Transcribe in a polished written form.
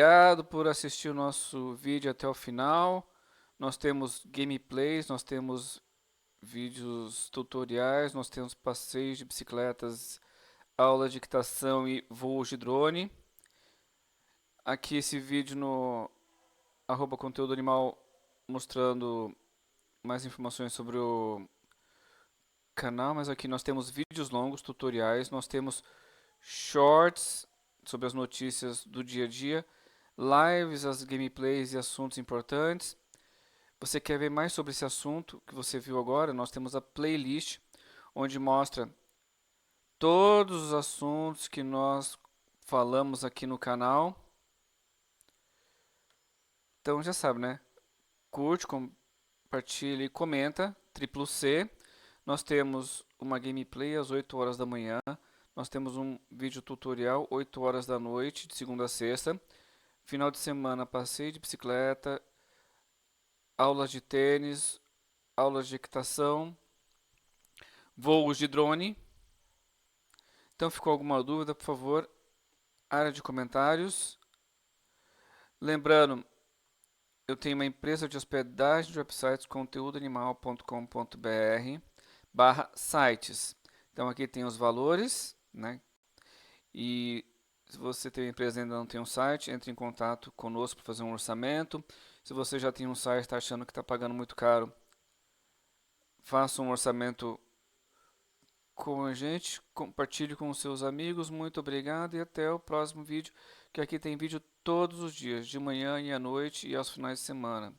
obrigado por assistir o nosso vídeo até o final. Nós temos gameplays, nós temos vídeos tutoriais, nós temos passeios de bicicletas, aula de dictação e voos de drone. Aqui esse vídeo no @conteúdo animal mostrando mais informações sobre o canal, mas aqui nós temos vídeos longos, tutoriais, nós temos shorts sobre as notícias do dia a dia, lives, as gameplays e assuntos importantes. Você quer ver mais sobre esse assunto que você viu agora? Nós temos a playlist, onde mostra todos os assuntos que nós falamos aqui no canal. Então já sabe, né? Curte, compartilha e comenta, triplo C. Nós temos uma gameplay às 8 horas da manhã. Nós temos um vídeo tutorial 8 horas da noite, de segunda a sexta. Final de semana, passeio de bicicleta, aulas de tênis, aulas de equitação, voos de drone. Então, ficou alguma dúvida, por favor, área de comentários. Lembrando, eu tenho uma empresa de hospedagem de websites, conteúdoanimal.com.br/sites. Então, aqui tem os valores, né? E se você tem uma empresa e ainda não tem um site, entre em contato conosco para fazer um orçamento. Se você já tem um site e está achando que está pagando muito caro, faça um orçamento com a gente, compartilhe com os seus amigos. Muito obrigado e até o próximo vídeo, que aqui tem vídeo todos os dias, de manhã e à noite e aos finais de semana.